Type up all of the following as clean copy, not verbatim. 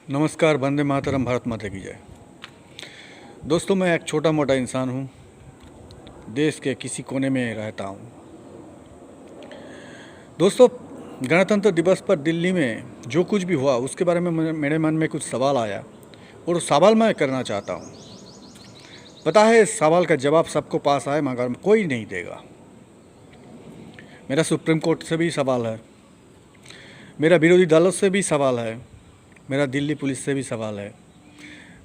नमस्कार, वंदे मातरम, भारत माता की जय। दोस्तों, मैं एक छोटा मोटा इंसान हूँ, देश के किसी कोने में रहता हूँ। दोस्तों, गणतंत्र दिवस पर दिल्ली में जो कुछ भी हुआ उसके बारे में मेरे मन में कुछ सवाल आया और सवाल मैं करना चाहता हूँ। पता है, इस सवाल का जवाब सबको पास आए मगर कोई नहीं देगा। मेरा सुप्रीम कोर्ट से भी सवाल है, मेरा विरोधी दलों से भी सवाल है, मेरा दिल्ली पुलिस से भी सवाल है,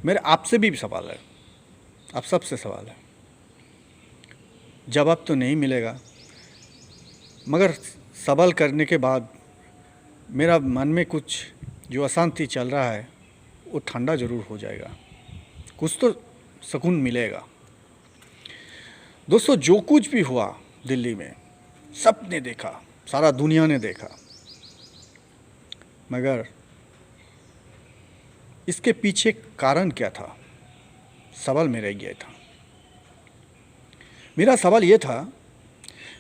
मेरे आपसे भी सवाल है, आप सबसे सवाल है। जवाब तो नहीं मिलेगा, मगर सवाल करने के बाद मेरा मन में कुछ जो अशांति चल रहा है वो ठंडा ज़रूर हो जाएगा, कुछ तो सुकून मिलेगा। दोस्तों, जो कुछ भी हुआ दिल्ली में सबने देखा, सारा दुनिया ने देखा, मगर इसके पीछे कारण क्या था? सवाल मेरा ये था। मेरा सवाल ये था,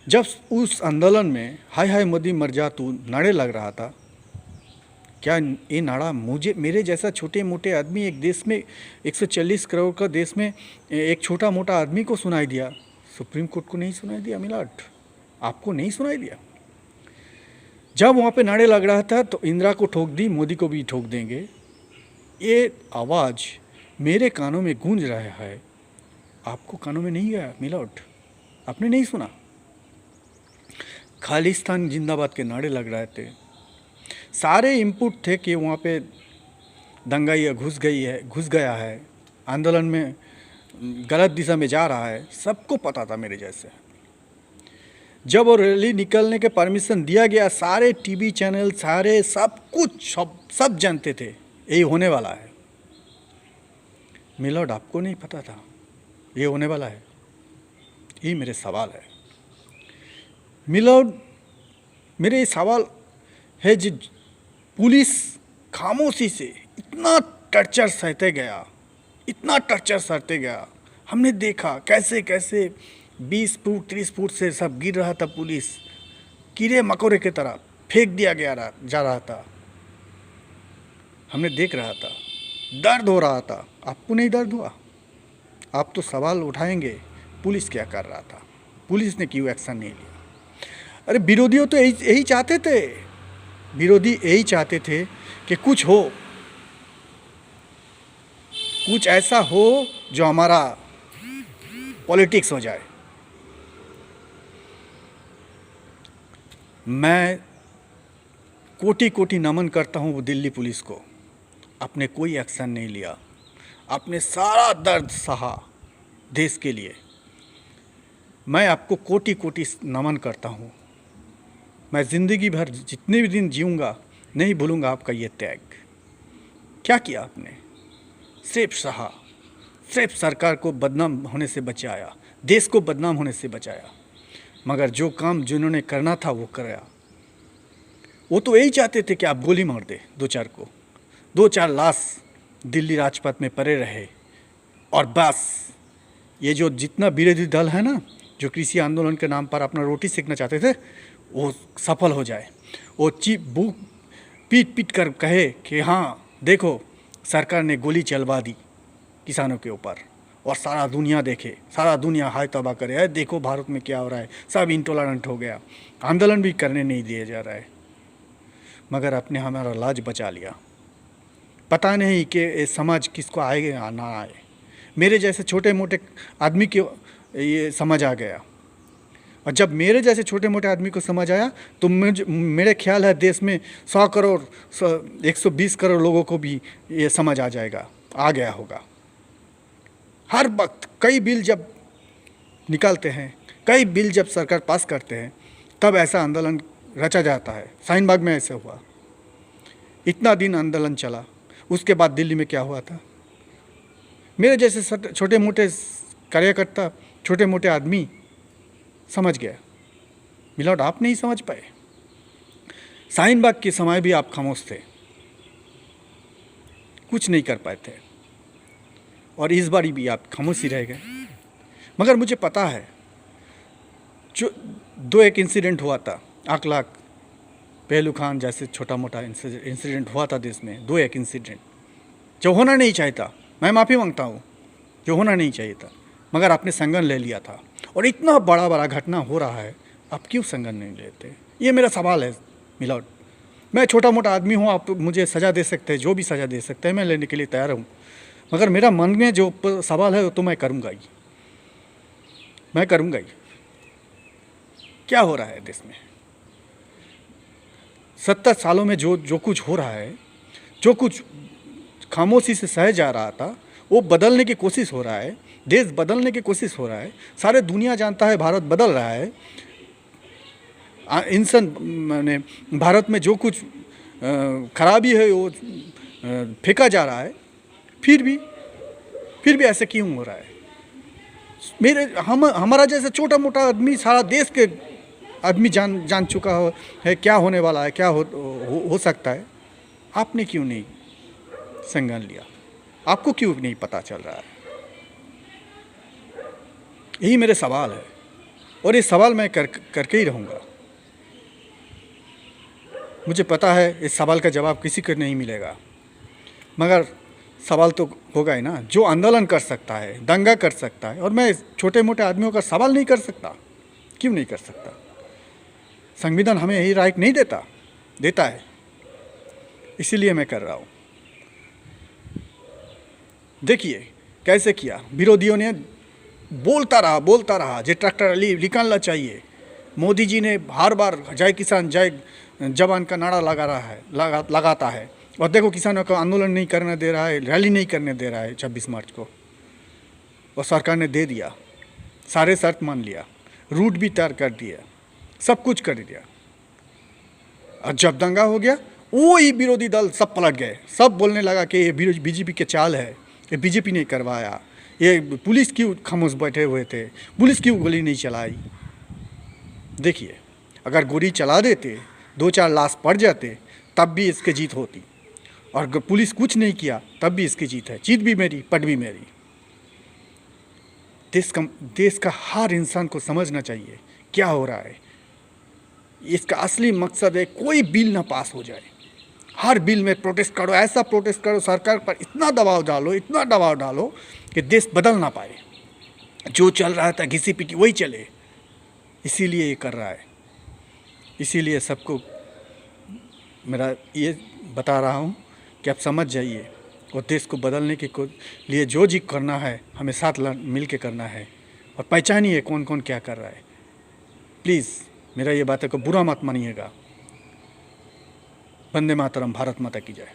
जब उस आंदोलन में हाय हाय मोदी मर जा तू नारे लग रहा था, क्या ये नारा मुझे, मेरे जैसा छोटे मोटे आदमी, एक देश में 140 करोड़ का देश में एक छोटा मोटा आदमी को सुनाई दिया? सुप्रीम कोर्ट को नहीं सुनाई दिया मिलाट? आपको नहीं सुनाई दिया? जब वहाँ पे नारे लग रहा था तो इंदिरा को ठोक दी, मोदी को भी ठोक देंगे, ये आवाज़ मेरे कानों में गूंज रहा है, आपको कानों में नहीं गया मिलावट? आपने नहीं सुना? खालिस्तान जिंदाबाद के नारे लग रहे थे, सारे इनपुट थे कि वहाँ पे दंगा ये घुस गया है, आंदोलन में गलत दिशा में जा रहा है, सबको पता था मेरे जैसे। जब वो रैली निकलने के परमिशन दिया गया, सारे टीवी चैनल, सारे सब कुछ सब जानते थे यही होने वाला है। मिलोड, आपको नहीं पता था ये होने वाला है? ये मेरे सवाल है मिलोड। मेरे ये सवाल है जी, पुलिस खामोशी से इतना टर्चर सहते गया, इतना टर्चर सहते गया। हमने देखा कैसे कैसे 20 फुट 30 फुट से सब गिर रहा था, पुलिस कीड़े मकोड़े की तरह फेंक दिया जा रहा था, हमने देख रहा था, दर्द हो रहा था। आपको नहीं दर्द हुआ? आप तो सवाल उठाएंगे पुलिस क्या कर रहा था, पुलिस ने क्यों एक्शन नहीं लिया? अरे विरोधियों तो यही चाहते थे, विरोधी यही चाहते थे कि कुछ हो, कुछ ऐसा हो जो हमारा पॉलिटिक्स हो जाए। मैं कोटि कोटि नमन करता हूँ वो दिल्ली पुलिस को, आपने कोई एक्शन नहीं लिया, आपने सारा दर्द सहा देश के लिए। मैं आपको कोटि कोटि नमन करता हूँ। मैं ज़िंदगी भर जितने भी दिन जीऊँगा नहीं भूलूँगा आपका ये त्याग। क्या किया आपने? सिर्फ सहा, सिर्फ सरकार को बदनाम होने से बचाया, देश को बदनाम होने से बचाया, मगर जो काम जिन्होंने करना था वो कराया। वो तो यही चाहते थे कि आप गोली मार दे दो चार लाश दिल्ली राजपथ में पड़े रहे और बस। ये जो जितना विरोधी दल है ना, जो कृषि आंदोलन के नाम पर अपना रोटी सेकना चाहते थे, वो सफल हो जाए। वो पीट पीट कर कहे कि हाँ देखो, सरकार ने गोली चलवा दी किसानों के ऊपर, और सारा दुनिया देखे, सारा दुनिया हाय तबाह करे, है देखो भारत में क्या हो रहा है, सब इंटॉलरेंट हो गया, आंदोलन भी करने नहीं दिया जा रहा है। मगर आपने हमारा लाज बचा लिया। पता नहीं कि ये समाज किसको आएगा ना आए। मेरे जैसे छोटे मोटे आदमी को ये समझ आ गया, और जब मेरे जैसे छोटे मोटे आदमी को समझ आया तो मेरे ख्याल है देश में 100 करोड़ 120 करोड़ लोगों को भी ये समझ आ जाएगा, आ गया होगा। हर वक्त कई बिल जब निकालते हैं, कई बिल जब सरकार पास करते हैं, तब ऐसा आंदोलन रचा जाता है। शाहीन बाग में ऐसे हुआ, इतना दिन आंदोलन चला, उसके बाद दिल्ली में क्या हुआ था? मेरे जैसे छोटे मोटे कार्यकर्ता, छोटे मोटे आदमी समझ गया। मिलावट, आप नहीं समझ पाए। शाहीन बाग के समय भी आप खामोश थे, कुछ नहीं कर पाए थे, और इस बारी भी आप खामोश ही रह गए। मगर मुझे पता है, जो एक इंसिडेंट हुआ था, आकलाक पहलू खान जैसे छोटा मोटा इंसिडेंट हुआ था देश में, एक इंसिडेंट, जो होना नहीं चाहता, मैं माफ़ी मांगता हूँ, जो होना नहीं चाहिए था, मगर आपने संज्ञान ले लिया था। और इतना बड़ा बड़ा घटना हो रहा है, आप क्यों संज्ञान नहीं लेते? ये मेरा सवाल है मिलॉर्ड। मैं छोटा मोटा आदमी हूँ, आप मुझे सज़ा दे सकते हैं, जो भी सज़ा दे सकते हैं मैं लेने के लिए तैयार हूँ, मगर मेरा मन में जो सवाल है वो तो मैं करूँगा ही, मैं करूँगा ही। क्या हो रहा है देश में? 70 सालों में जो कुछ हो रहा है, जो कुछ खामोशी से सह जा रहा था, वो बदलने की कोशिश हो रहा है, देश बदलने की कोशिश हो रहा है। सारे दुनिया जानता है भारत बदल रहा है। इंसान माने भारत में जो कुछ खराबी है वो फेंका जा रहा है, फिर भी ऐसे क्यों हो रहा है? हमारा जैसे छोटा मोटा आदमी, सारा देश के आदमी जान चुका है क्या होने वाला है, क्या हो सकता है। आपने क्यों नहीं संज्ञान लिया? आपको क्यों नहीं पता चल रहा है? यही मेरे सवाल है, और ये सवाल मैं करके ही रहूँगा। मुझे पता है इस सवाल का जवाब किसी को नहीं मिलेगा, मगर सवाल तो होगा ही ना। जो आंदोलन कर सकता है, दंगा कर सकता है, और मैं छोटे मोटे आदमियों का सवाल नहीं कर सकता? क्यों नहीं कर सकता? संविधान हमें यही राइट नहीं देता है, इसीलिए मैं कर रहा हूँ। देखिए कैसे किया, विरोधियों ने बोलता रहा जे ट्रैक्टर रैली निकालना चाहिए। मोदी जी ने हर बार जय किसान जय जवान का नारा लगाता है, और देखो किसानों को आंदोलन नहीं करने दे रहा है, रैली नहीं करने दे रहा है 26 मार्च को। और सरकार ने दे दिया, सारे शर्त मान लिया, रूट भी तैयार कर दिया, सब कुछ कर दिया। और जब दंगा हो गया, वही विरोधी दल सब पलट गए, सब बोलने लगा कि ये बीजेपी के चाल है, ये बीजेपी ने करवाया, ये पुलिस क्यों खामोश बैठे हुए थे, पुलिस क्यों गोली नहीं चलाई। देखिए अगर गोली चला देते, 2-4 लाश पड़ जाते, तब भी इसकी जीत होती, और पुलिस कुछ नहीं किया तब भी इसकी जीत है। जीत भी मेरी, पट भी मेरी। देश का हर इंसान को समझना चाहिए क्या हो रहा है। इसका असली मकसद है कोई बिल ना पास हो जाए, हर बिल में प्रोटेस्ट करो, ऐसा प्रोटेस्ट करो, सरकार पर इतना दबाव डालो कि देश बदल ना पाए। जो चल रहा था घिसी पिटी वही चले, इसीलिए ये कर रहा है। इसीलिए सबको मेरा ये बता रहा हूँ कि आप समझ जाइए, और देश को बदलने के लिए जो जी करना है हमें साथ मिल के करना है, और पहचानिए कौन कौन क्या कर रहा है। प्लीज़ मेरा ये बातों को बुरा मत मानिएगा। वंदे मातरम, भारत माता की जय।